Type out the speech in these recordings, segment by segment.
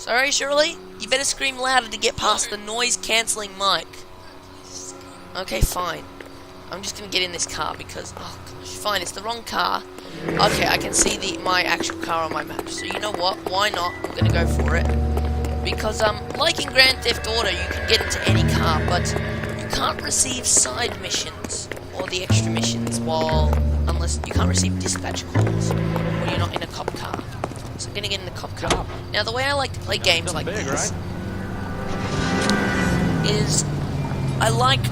Sorry, Shirley? You better scream louder to get past the noise-cancelling mic. Okay, fine. I'm just gonna get in this car because... Oh, gosh, fine, it's the wrong car. Okay, I can see my actual car on my map. So you know what? Why not? I'm gonna go for it. Because, like in Grand Theft Auto, you can get into any car, but you can't receive side missions or the extra missions unless you can't receive dispatch calls when you're not in a cop car. So I'm gonna get in the cop car. Now, the way I like to play games like this is I like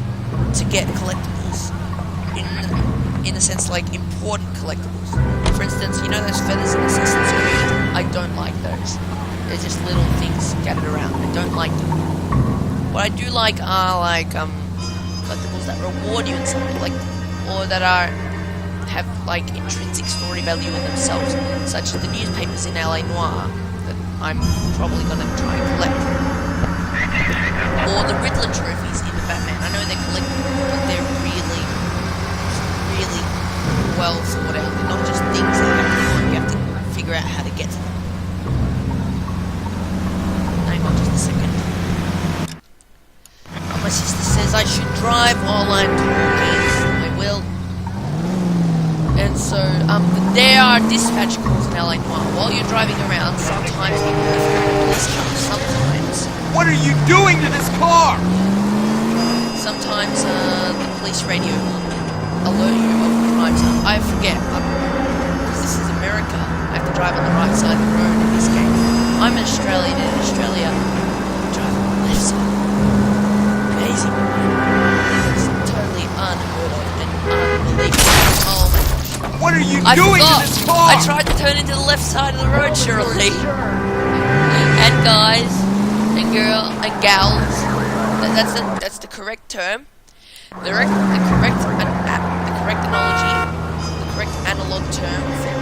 to get collectibles in a sense, like important collectibles. For instance, you know those feathers in Assassin's Creed? I don't like those. They're just little things scattered around. I don't like them. What I do like are like collectibles that reward you in something, like, or that have like intrinsic story value in themselves, such as the newspapers in Noire that I'm probably gonna try and collect, or the Riddler trophies in the Batman. I know they're collectible, but they're really well thought out. They're not just things that you have to find. You have to figure out how to get to them. Hang on just a second. My sister says I should drive while I'm talking. I will. And so, there are dispatch calls in LA Noire. While you're driving around, sometimes if you're in a police car, sometimes... What are you doing to this car? Sometimes, the police radio will alert you of crime. I forget, because this is America, I have to drive on the right side of the road in this game. I'm an Australian, and in Australia, I drive on the left side. Amazing. It's totally unheard of and unbelievable. Oh my gosh. What are you doing to this car? I tried to turn into the left side of the road, Shirley. And guys, and gals, that's the correct term. The correct analogy, the correct analog term for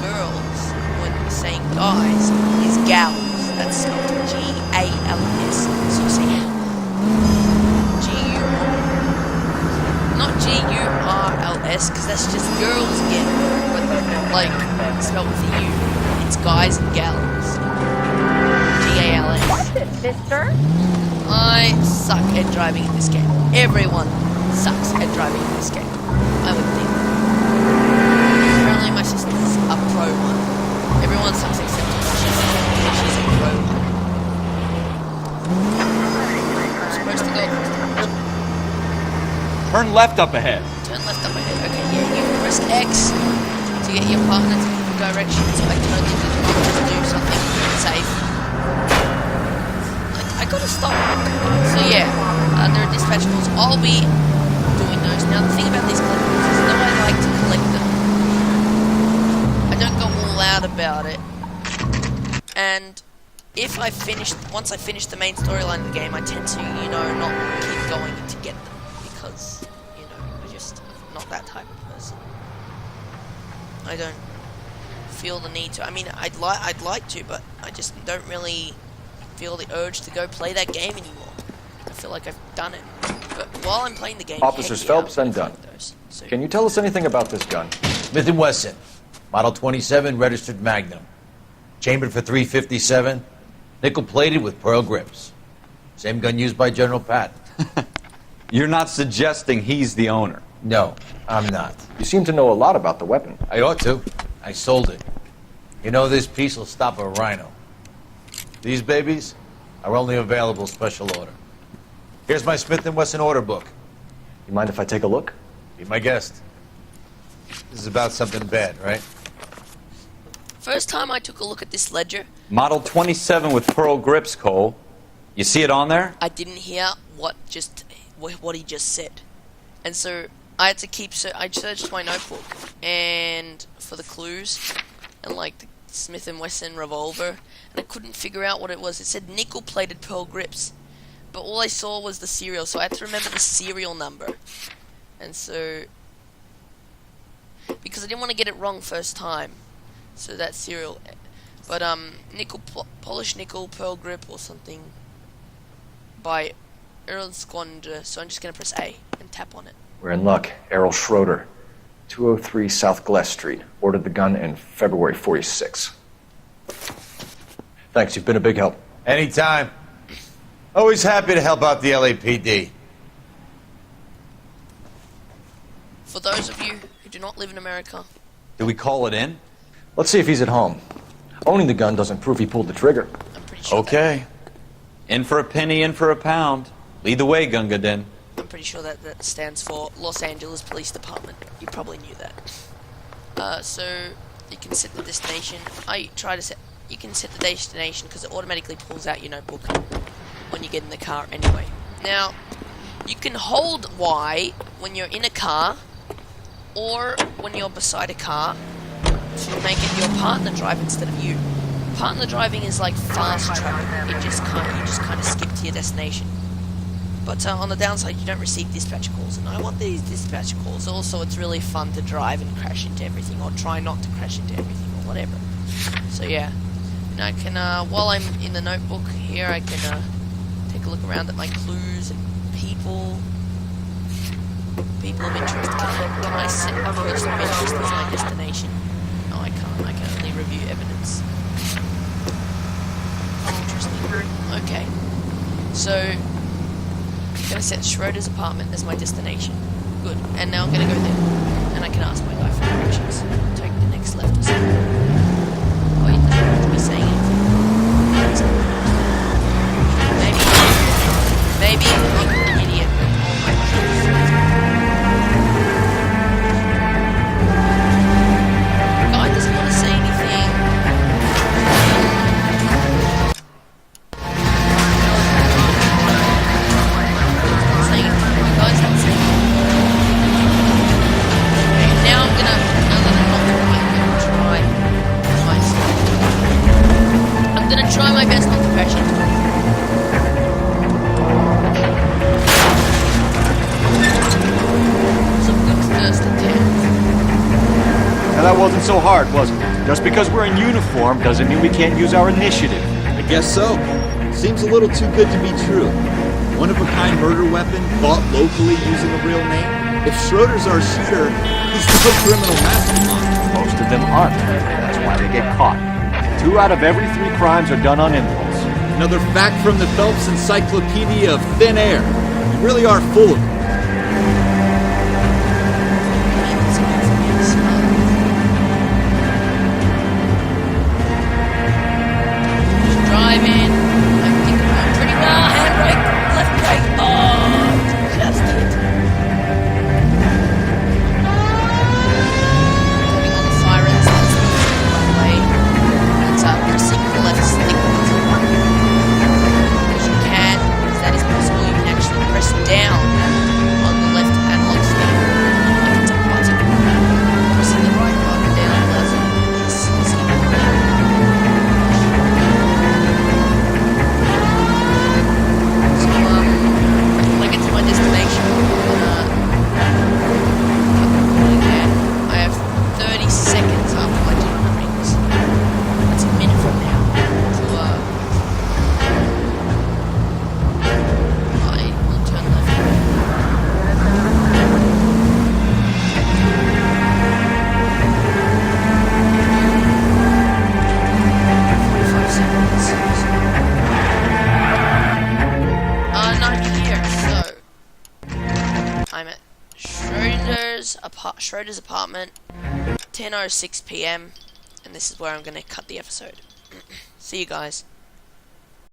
girls when saying guys is gals. That's spelled G-A-L-S. So you say not G-U-R-L-S, because that's just girls again. But like spelled with a U, it's guys and gals. G-A-L-S. What's it, sister? I suck at driving in this game. Everyone sucks at driving in this game, I would think. Apparently my sister's a pro one. Everyone sucks except her. She's a pro one. I'm supposed to go across the bridge. Turn left up ahead. Turn left up ahead. Okay, yeah, you can press X to get your partner to give you directions. I totally did not just do something safe. I gotta stop. So yeah, there are dispatch calls. I'll be doing those. Now the thing about these collectibles is though I like to collect them, I don't go all out about it. And if once I finish the main storyline of the game, I tend to, not keep going to get them. Because, I'm just not that type of person. I don't feel the need to. I mean, I'd like to, but I just don't really feel the urge to go play that game anymore. I feel like I've done it. But while I'm playing the game... Officers Phelps and Dunn. So Can you tell us anything about this gun? Smith & Wesson, Model 27, registered Magnum. Chambered for .357, nickel-plated with pearl grips. Same gun used by General Patton. You're not suggesting he's the owner? No, I'm not. You seem to know a lot about the weapon. I ought to. I sold it. This piece will stop a rhino. These babies are only available special order. Here's my Smith & Wesson order book. You mind if I take a look? Be my guest. This is about something bad, right? first time I took a look at this ledger... Model 27 with pearl grips, Cole. You see it on there? I didn't hear what he just said. And so I had to I searched my notebook and for the clues and like the Smith & Wesson revolver, and I couldn't figure out what it was. It said nickel-plated pearl grips, but all I saw was the serial, so I had to remember the serial number. And so, because I didn't want to get it wrong first time, so that serial, but polished nickel pearl grip or something by Errol Squander. So I'm just gonna press A and tap on it. We're in luck. Errol Schroeder, 203 South Glass Street. Ordered the gun in February '46. Thanks, you've been a big help. Anytime. Always happy to help out the LAPD. For those of you who do not live in America, Do we call it in? Let's see if he's at home. Owning the gun doesn't prove he pulled the trigger. I'm pretty sure Okay. In for a penny, in for a pound. Lead the way, Gunga Din. I'm pretty sure that stands for Los Angeles Police Department. You probably knew that. So you can set the destination. You can set the destination because it automatically pulls out your notebook when you get in the car anyway. Now, you can hold Y when you're in a car or when you're beside a car to make it your partner drive instead of you. Partner driving is like fast travel. You just kind of skip to your destination. But on the downside, you don't receive dispatch calls, and I want these dispatch calls. Also, it's really fun to drive and crash into everything, or try not to crash into everything, or whatever. So yeah, and I can, while I'm in the notebook here, I can take a look around at my clues and people of interest. Can I set person of interest as my destination? No, I can't. I can only review evidence. Interesting. Okay, so I'm gonna set Schroeder's apartment as my destination. Good. And now I'm gonna go there, and I can ask my guy for directions. Take the next left or something. Oh, he doesn't have to be saying anything. Maybe I'm an idiot. Oh my goodness. The guy doesn't want to say anything. Try my best not to crash into it. Some good first attempt. Now that wasn't so hard, was it? Just because we're in uniform doesn't mean we can't use our initiative. I guess so. Seems a little too good to be true. One-of-a-kind murder weapon bought locally using a real name. If Schroeder's our shooter, he's no criminal mastermind. Most of them aren't. That's why they get caught. 2 out of every 3 crimes are done on impulse. Another fact from the Phelps Encyclopedia of Thin Air. You really are full of it. Just driving. I think I'm going pretty well. Handbrake, left brake. Oh, just hit. Turning on the sirens. That's the right way. Pressing the left stick button. As you can, if that is possible, you can actually press down on the left analog stick. Like it's a button. Pressing the right button down does this. So, when I get to my destination, I have 30 seconds after my timer rings. That's a minute from now. So, I will turn left. 45 seconds. 90 here, so I'm at Schroeder's apartment, 10:06 p.m. and this is where I'm going to cut the episode. See you guys.